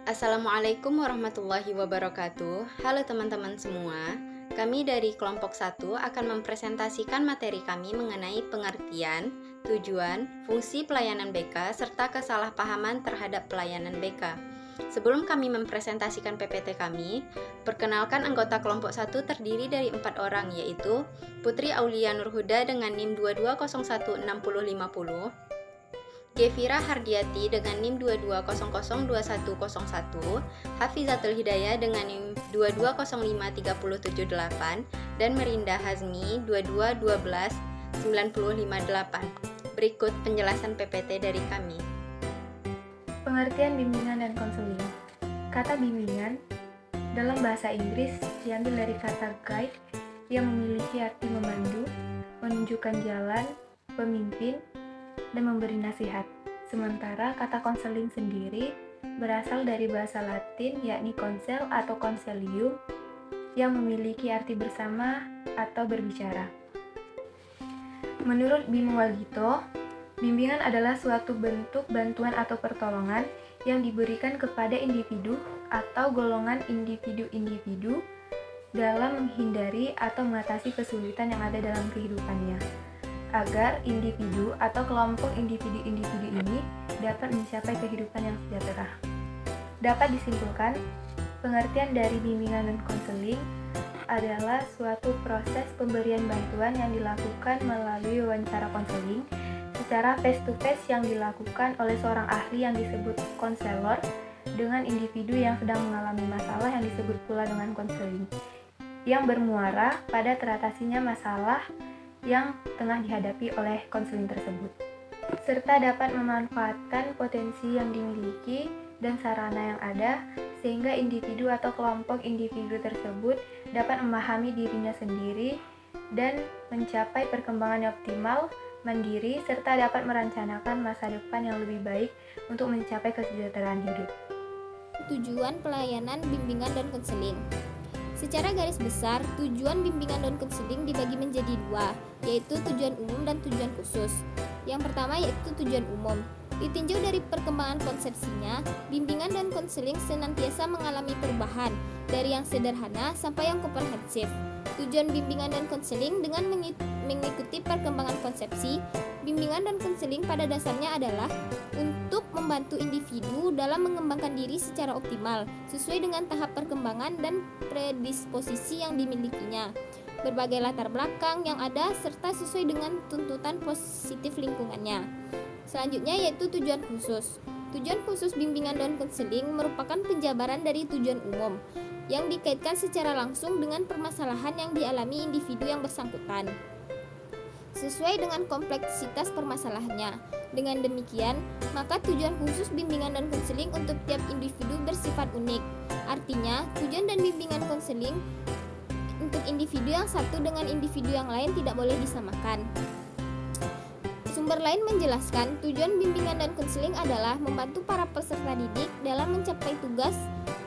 Assalamualaikum warahmatullahi wabarakatuh. Halo teman-teman semua. Kami dari kelompok 1 akan mempresentasikan materi kami mengenai pengertian, tujuan, fungsi pelayanan BK, serta kesalahpahaman terhadap pelayanan BK. Sebelum kami mempresentasikan PPT kami, perkenalkan anggota kelompok 1 terdiri dari 4 orang, yaitu Putri Aulia Nurhuda dengan NIM 22016050, Gefira Hardiati dengan NIM 22002101, Hafizatul Hidayah dengan NIM 22053778, dan Merinda Hazmi 22129558. Berikut penjelasan PPT dari kami. Pengertian bimbingan dan konseling. Kata bimbingan dalam bahasa Inggris diambil dari kata guide yang memiliki arti membantu, menunjukkan jalan, pemimpin, dan memberi nasihat. Sementara kata konseling sendiri berasal dari bahasa Latin yakni consel atau conselium yang memiliki arti bersama atau berbicara. Menurut Bimo Walgito, bimbingan adalah suatu bentuk bantuan atau pertolongan yang diberikan kepada individu atau golongan individu-individu dalam menghindari atau mengatasi kesulitan yang ada dalam kehidupannya, agar individu atau kelompok individu-individu ini dapat mencapai kehidupan yang sejahtera. Dapat disimpulkan, pengertian dari bimbingan dan konseling adalah suatu proses pemberian bantuan yang dilakukan melalui wawancara konseling secara face-to-face yang dilakukan oleh seorang ahli yang disebut konselor dengan individu yang sedang mengalami masalah yang disebut pula dengan konseling, yang bermuara pada teratasinya masalah yang tengah dihadapi oleh konseling tersebut, serta dapat memanfaatkan potensi yang dimiliki dan sarana yang ada sehingga individu atau kelompok individu tersebut dapat memahami dirinya sendiri dan mencapai perkembangan yang optimal, mandiri, serta dapat merencanakan masa depan yang lebih baik untuk mencapai kesejahteraan hidup. Tujuan pelayanan bimbingan dan konseling. Secara garis besar, tujuan bimbingan dan konseling dibagi menjadi dua, yaitu tujuan umum dan tujuan khusus. Yang pertama yaitu tujuan umum. Ditinjau dari perkembangan konsepsinya, bimbingan dan konseling senantiasa mengalami perubahan dari yang sederhana sampai yang komprehensif. Tujuan bimbingan dan konseling dengan mengikuti perkembangan konsepsi, bimbingan dan konseling pada dasarnya adalah untuk membantu individu dalam mengembangkan diri secara optimal, sesuai dengan tahap perkembangan dan predisposisi yang dimilikinya, berbagai latar belakang yang ada, serta sesuai dengan tuntutan positif lingkungannya. Selanjutnya yaitu tujuan khusus. Tujuan khusus bimbingan dan konseling merupakan penjabaran dari tujuan umum yang dikaitkan secara langsung dengan permasalahan yang dialami individu yang bersangkutan, sesuai dengan kompleksitas permasalahannya. Dengan demikian, maka tujuan khusus bimbingan dan konseling untuk tiap individu bersifat unik. Artinya, tujuan dan bimbingan konseling untuk individu yang satu dengan individu yang lain tidak boleh disamakan. Sumber lain menjelaskan, tujuan bimbingan dan konseling adalah membantu para peserta didik dalam mencapai tugas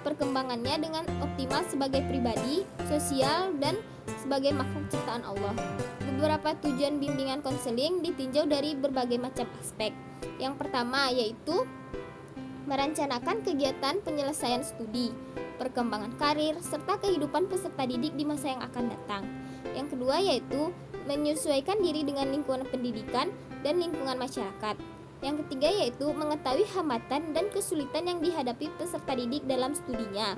perkembangannya dengan optimal sebagai pribadi, sosial, dan sebagai makhluk ciptaan Allah. Beberapa tujuan bimbingan konseling ditinjau dari berbagai macam aspek. Yang pertama yaitu merencanakan kegiatan penyelesaian studi, perkembangan karir, serta kehidupan peserta didik di masa yang akan datang. Yang kedua yaitu menyesuaikan diri dengan lingkungan pendidikan dan lingkungan masyarakat. Yang ketiga yaitu mengetahui hambatan dan kesulitan yang dihadapi peserta didik dalam studinya,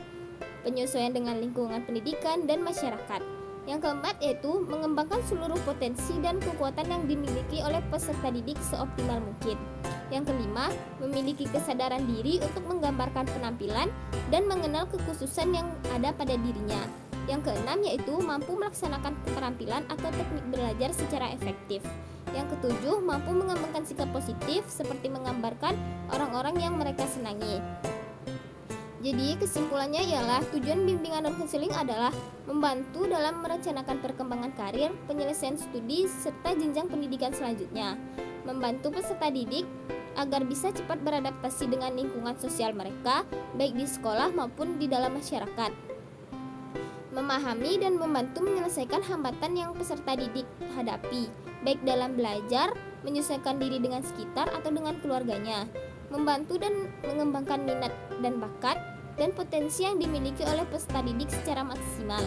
penyesuaian dengan lingkungan pendidikan dan masyarakat. Yang keempat yaitu mengembangkan seluruh potensi dan kekuatan yang dimiliki oleh peserta didik seoptimal mungkin. Yang kelima, memiliki kesadaran diri untuk menggambarkan penampilan dan mengenal kekhususan yang ada pada dirinya. Yang keenam yaitu mampu melaksanakan keterampilan atau teknik belajar secara efektif. Yang ketujuh, mampu mengembangkan sikap positif seperti menggambarkan orang-orang yang mereka senangi. Jadi kesimpulannya ialah tujuan bimbingan dan konseling adalah membantu dalam merencanakan perkembangan karir, penyelesaian studi, serta jenjang pendidikan selanjutnya. Membantu peserta didik agar bisa cepat beradaptasi dengan lingkungan sosial mereka, baik di sekolah maupun di dalam masyarakat. Memahami dan membantu menyelesaikan hambatan yang peserta didik hadapi, baik dalam belajar, menyesuaikan diri dengan sekitar atau dengan keluarganya, membantu dan mengembangkan minat dan bakat, dan potensi yang dimiliki oleh peserta didik secara maksimal.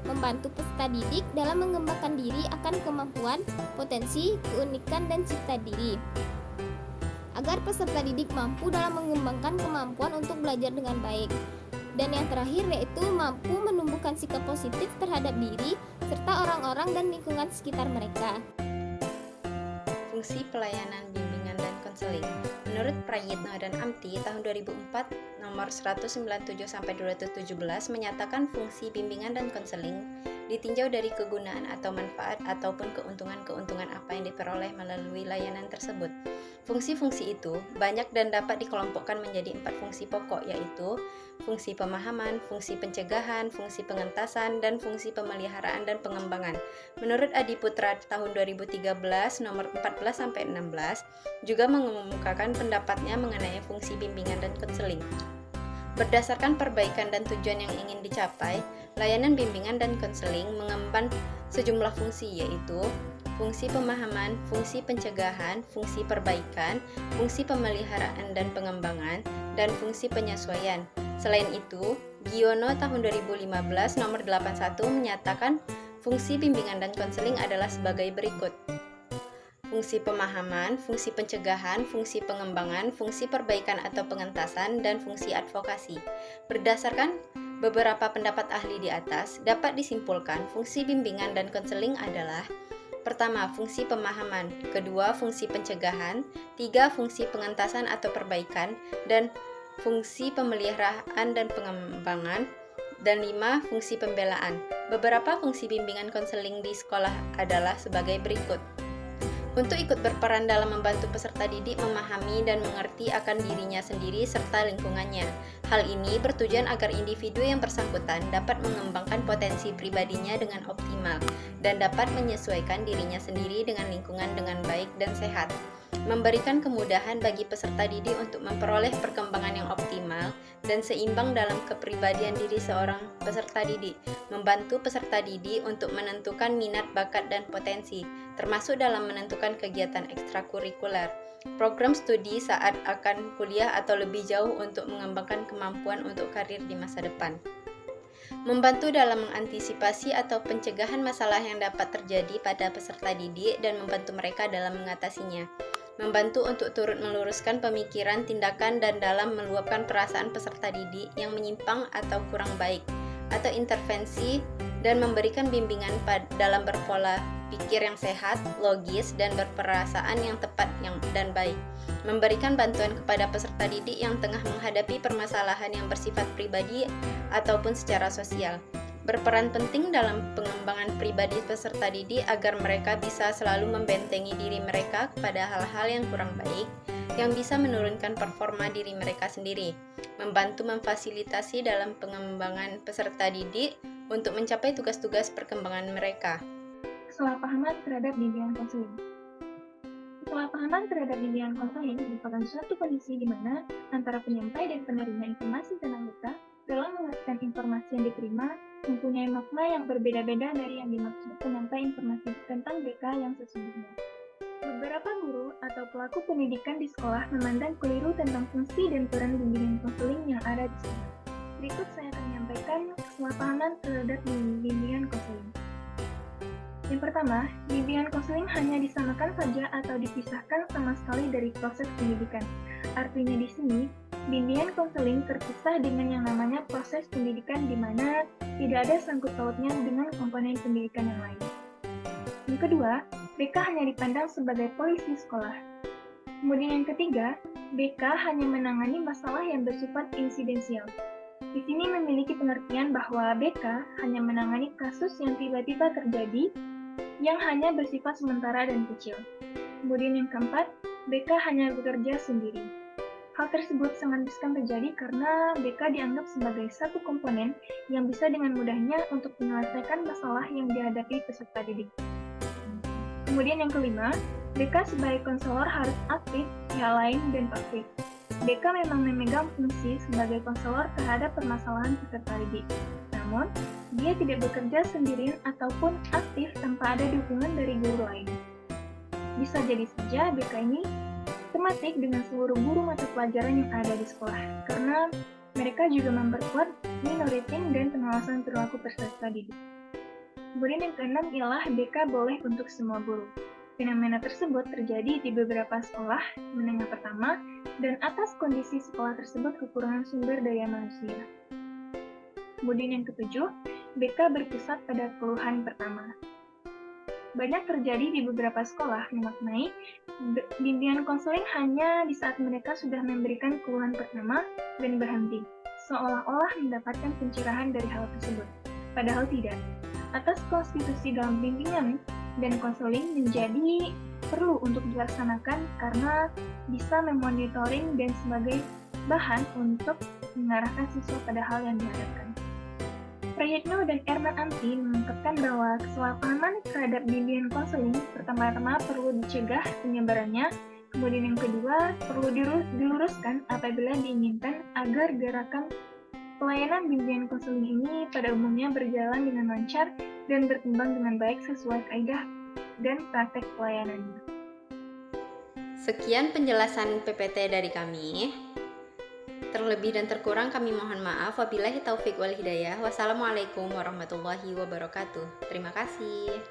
Membantu peserta didik dalam mengembangkan diri akan kemampuan, potensi, keunikan, dan cipta diri. Agar peserta didik mampu dalam mengembangkan kemampuan untuk belajar dengan baik. Dan yang terakhir yaitu mampu menumbuhkan sikap positif terhadap diri serta orang-orang dan lingkungan sekitar mereka. Fungsi pelayanan bimbingan dan konseling. Menurut Prayitno dan Amti tahun 2004 nomor 197-217 menyatakan fungsi bimbingan dan konseling ditinjau dari kegunaan atau manfaat ataupun keuntungan-keuntungan apa yang diperoleh melalui layanan tersebut. Fungsi-fungsi itu banyak dan dapat dikelompokkan menjadi 4 fungsi pokok, yaitu fungsi pemahaman, fungsi pencegahan, fungsi pengentasan, dan fungsi pemeliharaan dan pengembangan. Menurut Adi Putra tahun 2013 nomor 14-16 juga mengemukakan pendapatnya mengenai fungsi bimbingan dan konseling. Berdasarkan perbaikan dan tujuan yang ingin dicapai, layanan bimbingan dan konseling mengemban sejumlah fungsi, yaitu fungsi pemahaman, fungsi pencegahan, fungsi perbaikan, fungsi pemeliharaan dan pengembangan, dan fungsi penyesuaian. Selain itu, Giono tahun 2015 nomor 81 menyatakan fungsi bimbingan dan konseling adalah sebagai berikut. Fungsi pemahaman, fungsi pencegahan, fungsi pengembangan, fungsi perbaikan atau pengentasan, dan fungsi advokasi. Berdasarkan beberapa pendapat ahli di atas, dapat disimpulkan fungsi bimbingan dan konseling adalah: pertama, fungsi pemahaman, kedua, fungsi pencegahan, tiga, fungsi pengentasan atau perbaikan, dan fungsi pemeliharaan dan pengembangan, dan lima, fungsi pembelaan. Beberapa fungsi bimbingan konseling di sekolah adalah sebagai berikut. Untuk ikut berperan dalam membantu peserta didik memahami dan mengerti akan dirinya sendiri serta lingkungannya. Hal ini bertujuan agar individu yang bersangkutan dapat mengembangkan potensi pribadinya dengan optimal dan dapat menyesuaikan dirinya sendiri dengan lingkungan dengan baik dan sehat. Memberikan kemudahan bagi peserta didik untuk memperoleh perkembangan yang optimal dan seimbang dalam kepribadian diri seorang peserta didik. Membantu peserta didik untuk menentukan minat, bakat, dan potensi, termasuk dalam menentukan kegiatan ekstrakurikuler, program studi saat akan kuliah atau lebih jauh untuk mengembangkan kemampuan untuk karir di masa depan. Membantu dalam mengantisipasi atau pencegahan masalah yang dapat terjadi pada peserta didik dan membantu mereka dalam mengatasinya. Membantu untuk turut meluruskan pemikiran, tindakan, dan dalam meluapkan perasaan peserta didik yang menyimpang atau kurang baik, atau intervensi, dan memberikan bimbingan dalam berpola pikir yang sehat, logis, dan berperasaan yang tepat dan baik. Memberikan bantuan kepada peserta didik yang tengah menghadapi permasalahan yang bersifat pribadi ataupun secara sosial. Berperan penting dalam pengembangan pribadi peserta didik agar mereka bisa selalu membentengi diri mereka kepada hal-hal yang kurang baik, yang bisa menurunkan performa diri mereka sendiri. Membantu memfasilitasi dalam pengembangan peserta didik untuk mencapai tugas-tugas perkembangan mereka. Kesalahpahaman terhadap bimbingan konseling. Kesalahpahaman terhadap bimbingan konseling merupakan suatu kondisi di mana antara penyampai dan penerima informasi tentang BK dalam mengartikan informasi yang diterima mempunyai makna yang berbeda-beda dari yang dimaksud penyampai informasi tentang BK yang sesungguhnya. Beberapa guru atau pelaku pendidikan di sekolah memandang keliru tentang fungsi dan peran bimbingan konseling yang ada di sini. Berikut saya akan menyampaikan kesalahpahaman terhadap bimbingan konseling. Yang pertama, bimbingan konseling hanya disamakan saja atau dipisahkan sama sekali dari proses pendidikan. Artinya di sini, bimbingan konseling terpisah dengan yang namanya proses pendidikan di mana tidak ada sangkut pautnya dengan komponen pendidikan yang lain. Yang kedua, BK hanya dipandang sebagai polisi sekolah. Kemudian yang ketiga, BK hanya menangani masalah yang bersifat insidensial. Di sini memiliki pengertian bahwa BK hanya menangani kasus yang tiba-tiba terjadi yang hanya bersifat sementara dan kecil. Kemudian yang keempat, BK hanya bekerja sendiri. Hal tersebut sangat riskan terjadi karena BK dianggap sebagai satu komponen yang bisa dengan mudahnya untuk menyelesaikan masalah yang dihadapi peserta didik. Kemudian yang kelima, BK sebagai konselor harus aktif, pihak lain, dan pasif. BK memang memegang fungsi sebagai konselor terhadap permasalahan peserta didik. Namun, dia tidak bekerja sendirian ataupun aktif tanpa ada dukungan dari guru lain. Bisa jadi saja BK ini sistematik dengan seluruh guru mata pelajaran yang ada di sekolah, karena mereka juga memperkuat monitoring dan pengawasan perilaku peserta didik. Kemudian yang keenam ialah BK boleh untuk semua guru. Fenomena tersebut terjadi di beberapa sekolah menengah pertama dan atas kondisi sekolah tersebut kekurangan sumber daya manusia. Kemudian yang ketujuh, BK berpusat pada keluhan pertama. Banyak terjadi di beberapa sekolah memaknai bimbingan konseling hanya di saat mereka sudah memberikan keluhan pertama dan berhenti, seolah-olah mendapatkan pencerahan dari hal tersebut. Padahal tidak. Atas konstitusi dalam bimbingan dan konseling menjadi perlu untuk dilaksanakan karena bisa memonitoring dan sebagai bahan untuk mengarahkan siswa pada hal yang dihadapkan. Prayitno dan Erman Amti mengungkapkan bahwa kesalahpahaman terhadap bimbingan konseling pertama-tama perlu dicegah penyebarannya, kemudian yang kedua perlu diluruskan apabila diinginkan agar gerakan pelayanan bimbingan konseling ini pada umumnya berjalan dengan lancar dan berkembang dengan baik sesuai kaidah dan praktek pelayanannya. Sekian penjelasan PPT dari kami. Terlebih dan terkurang kami mohon maaf. Wabillahi taufik wal hidayah. Wassalamualaikum warahmatullahi wabarakatuh. Terima kasih.